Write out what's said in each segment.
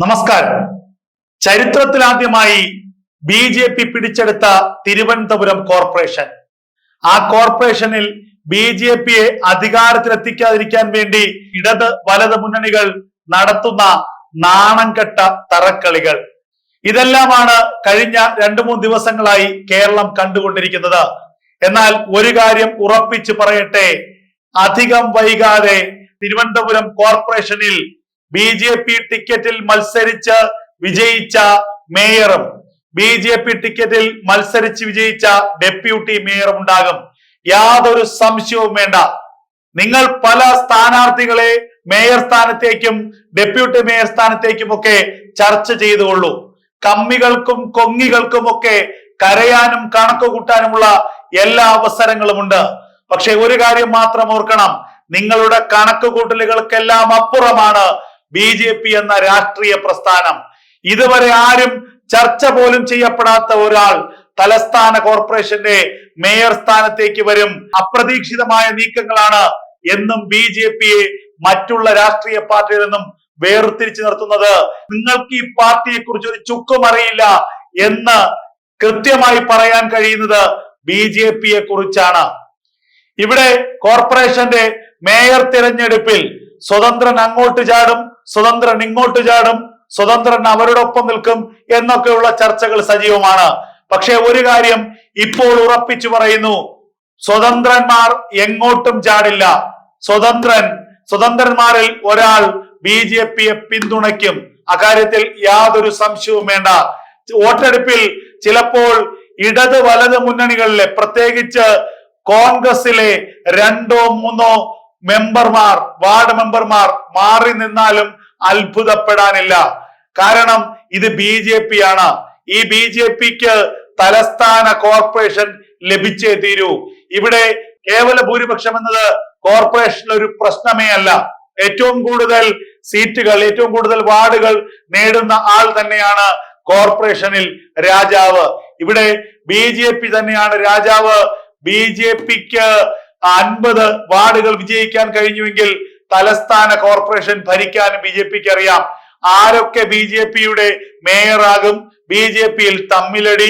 നമസ്കാരം. ചരിത്രത്തിലാദ്യമായി BJP പിടിച്ചെടുത്ത തിരുവനന്തപുരം കോർപ്പറേഷൻ. ആ കോർപ്പറേഷനിൽ BJPയെ അധികാരത്തിലെത്തിക്കാതിരിക്കാൻ വേണ്ടി ഇടത് വലത് മുന്നണികൾ നടത്തുന്ന നാണംകെട്ട തറക്കളികൾ. ഇതെല്ലാമാണ് കഴിഞ്ഞ 2-3 ദിവസങ്ങളായി കേരളം കണ്ടുകൊണ്ടിരിക്കുന്നത്. എന്നാൽ ഒരു കാര്യം ഉറപ്പിച്ചു പറയട്ടെ, അധികം വൈകാതെ തിരുവനന്തപുരം കോർപ്പറേഷനിൽ BJP ടിക്കറ്റിൽ മത്സരിച്ച് വിജയിച്ച മേയറും BJP ടിക്കറ്റിൽ മത്സരിച്ച് വിജയിച്ച ഡെപ്യൂട്ടി മേയറും ഉണ്ടാകും. യാതൊരു സംശയവും വേണ്ട. നിങ്ങൾ പല സ്ഥാനാർത്ഥികളെ മേയർ സ്ഥാനത്തേക്കും ഡെപ്യൂട്ടി മേയർ സ്ഥാനത്തേക്കും ഒക്കെ ചർച്ച ചെയ്തുകൊള്ളൂ. കമ്മികൾക്കും കൊങ്ങികൾക്കും ഒക്കെ കരയാനും കണക്ക് കൂട്ടാനുമുള്ള എല്ലാ അവസരങ്ങളുമുണ്ട്. പക്ഷെ ഒരു കാര്യം മാത്രം ഓർക്കണം, നിങ്ങളുടെ കണക്ക് കൂട്ടലുകൾക്കെല്ലാം അപ്പുറമാണ് BJP എന്ന രാഷ്ട്രീയ പ്രസ്ഥാനം. ഇതുവരെ ആരും ചർച്ച പോലും ചെയ്യപ്പെടാത്ത ഒരാൾ തലസ്ഥാന കോർപ്പറേഷന്റെ മേയർ സ്ഥാനത്തേക്ക് വരും. അപ്രതീക്ഷിതമായ നീക്കങ്ങളാണ് എന്നും BJPയെ മറ്റുള്ള രാഷ്ട്രീയ പാർട്ടിയിൽ നിന്നും വേർതിരിച്ചു നിർത്തുന്നത്. നിങ്ങൾക്ക് ഈ പാർട്ടിയെ കുറിച്ച് ഒരു ചുക്കും അറിയില്ല എന്ന് കൃത്യമായി പറയാൻ കഴിയുന്നത് BJPയെ കുറിച്ചാണ്. ഇവിടെ കോർപ്പറേഷന്റെ മേയർ തിരഞ്ഞെടുപ്പിൽ സ്വതന്ത്രൻ അങ്ങോട്ട് ചാടും, സ്വതന്ത്രൻ ഇങ്ങോട്ട് ചാടും, സ്വതന്ത്രൻ അവരോടൊപ്പം നിൽക്കും എന്നൊക്കെയുള്ള ചർച്ചകൾ സജീവമാണ്. പക്ഷെ ഒരു കാര്യം ഇപ്പോൾ ഉറപ്പിച്ചു പറയുന്നു, സ്വതന്ത്രന്മാർ എങ്ങോട്ടും ചാടില്ല. സ്വതന്ത്രന്മാരിൽ ഒരാൾ BJPയെ പിന്തുണയ്ക്കും. അക്കാര്യത്തിൽ യാതൊരു സംശയവും വേണ്ട. വോട്ടെടുപ്പിൽ ചിലപ്പോൾ ഇടത് വലത് മുന്നണികളിലെ, പ്രത്യേകിച്ച് കോൺഗ്രസിലെ 2-3 മെമ്പർമാർ, വാർഡ് മെമ്പർമാർ മാറി നിന്നാലും അത്ഭുതപ്പെടാനില്ല. കാരണം ഇത് BJP ആണ്. ഈ BJPക്ക് തലസ്ഥാന കോർപ്പറേഷൻ ലഭിച്ചേ തീരൂ. ഇവിടെ കേവല ഭൂരിപക്ഷം എന്നത് കോർപ്പറേഷനിൽ ഒരു പ്രശ്നമേ അല്ല. ഏറ്റവും കൂടുതൽ സീറ്റുകൾ, ഏറ്റവും കൂടുതൽ വാർഡുകൾ നേടുന്ന ആൾ തന്നെയാണ് കോർപ്പറേഷനിൽ രാജാവ്. ഇവിടെ BJP തന്നെയാണ് രാജാവ്. BJPക്ക് 50 വാർഡുകൾ വിജയിക്കാൻ കഴിഞ്ഞുവെങ്കിൽ തലസ്ഥാന കോർപ്പറേഷൻ ഭരിക്കാനും BJPക്ക് അറിയാം. ആരൊക്കെ BJPയുടെ മേയറാകും, BJPയിൽ തമ്മിലടി,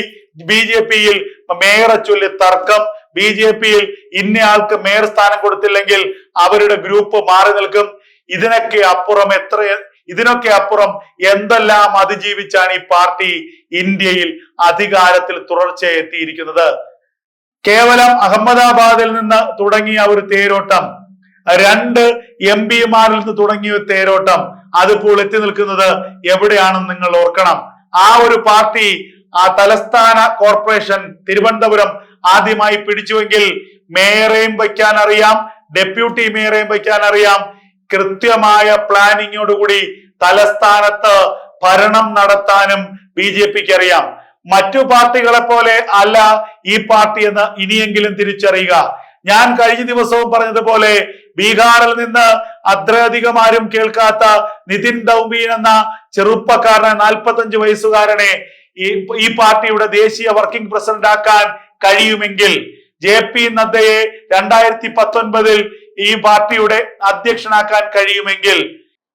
BJPയിൽ മേയറെ ചൊല്ലി തർക്കം, BJPയിൽ ഇന്നയാൾക്ക് മേയർ സ്ഥാനം കൊടുത്തില്ലെങ്കിൽ അവരുടെ ഗ്രൂപ്പ് മാറി നിൽക്കും. ഇതിനൊക്കെ അപ്പുറം എന്തെല്ലാം അതിജീവിച്ചാണ് ഈ പാർട്ടി ഇന്ത്യയിൽ അധികാരത്തിൽ തുടർച്ചയായി എത്തിയിരിക്കുന്നത്. കേവലം അഹമ്മദാബാദിൽ നിന്ന് തുടങ്ങിയ ഒരു തേരോട്ടം, 2 MP-മാരിൽ നിന്ന് തുടങ്ങിയ തേരോട്ടം, അതിപ്പോൾ എത്തി നിൽക്കുന്നത് എവിടെയാണെന്ന് നിങ്ങൾ ഓർക്കണം. ആ ഒരു പാർട്ടി, ആ തലസ്ഥാന കോർപ്പറേഷൻ തിരുവനന്തപുരം ആദ്യമായി പിടിച്ചുവെങ്കിൽ മേയറേയും വയ്ക്കാൻ അറിയാം, ഡെപ്യൂട്ടി മേയറേയും വയ്ക്കാൻ അറിയാം. കൃത്യമായ പ്ലാനിങ്ങോടുകൂടി തലസ്ഥാനത്ത് ഭരണം നടത്താനും BJPക്ക് അറിയാം. മറ്റു പാർട്ടികളെ പോലെ അല്ല ഈ പാർട്ടി എന്ന് ഇനിയെങ്കിലും തിരിച്ചറിയുക. ഞാൻ കഴിഞ്ഞ ദിവസവും പറഞ്ഞതുപോലെ ബീഹാറിൽ നിന്ന് അത്രയധികം ആരും കേൾക്കാത്ത നിതിൻ ദൗബീൻ എന്ന ചെറുപ്പക്കാരനെ, 45 വയസ്സുകാരനെ ഈ പാർട്ടിയുടെ ദേശീയ വർക്കിംഗ് പ്രസിഡന്റ് ആക്കാൻ കഴിയുമെങ്കിൽ, JP നദ്ദയെ 2019 ഈ പാർട്ടിയുടെ അധ്യക്ഷനാക്കാൻ കഴിയുമെങ്കിൽ,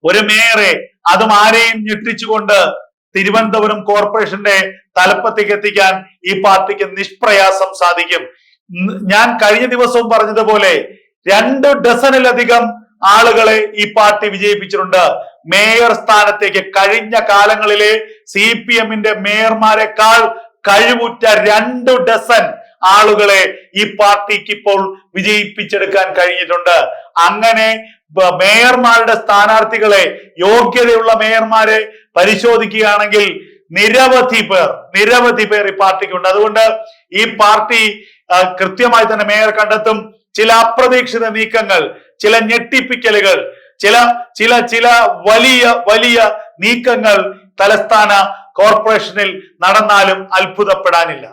ഒരു മേയറെ, അതും ആരെയും ഞെട്ടിച്ചുകൊണ്ട് തിരുവനന്തപുരം കോർപ്പറേഷന്റെ തലപ്പത്തേക്ക് എത്തിക്കാൻ ഈ പാർട്ടിക്ക് നിഷ്പ്രയാസം സാധിക്കും. ഞാൻ കഴിഞ്ഞ ദിവസവും പറഞ്ഞതുപോലെ 2 ഡസനിലധികം ആളുകളെ ഈ പാർട്ടി വിജയിപ്പിച്ചിട്ടുണ്ട് മേയർ സ്ഥാനത്തേക്ക്. കഴിഞ്ഞ കാലങ്ങളിലെ CPM-ന്റെ മേയർമാരെക്കാൾ കഴിവുറ്റ 2 ഡസൻ ആളുകളെ ഈ പാർട്ടിക്ക് ഇപ്പോൾ വിജയിപ്പിച്ചെടുക്കാൻ കഴിഞ്ഞിട്ടുണ്ട്. അങ്ങനെ മേയർമാരുടെ സ്ഥാനാർത്ഥികളെ, യോഗ്യതയുള്ള മേയർമാരെ പരിശോധിക്കുകയാണെങ്കിൽ നിരവധി പേർ ഈ പാർട്ടിക്കുണ്ട്. അതുകൊണ്ട് ഈ പാർട്ടി കൃത്യമായി തന്നെ മേയർ കണ്ടെത്തും. ചില അപ്രതീക്ഷിത നീക്കങ്ങൾ, ചില ഞെട്ടിപ്പിക്കലുകൾ, ചില വലിയ നീക്കങ്ങൾ തലസ്ഥാന കോർപ്പറേഷനിൽ നടന്നാലും അത്ഭുതപ്പെടാനില്ല.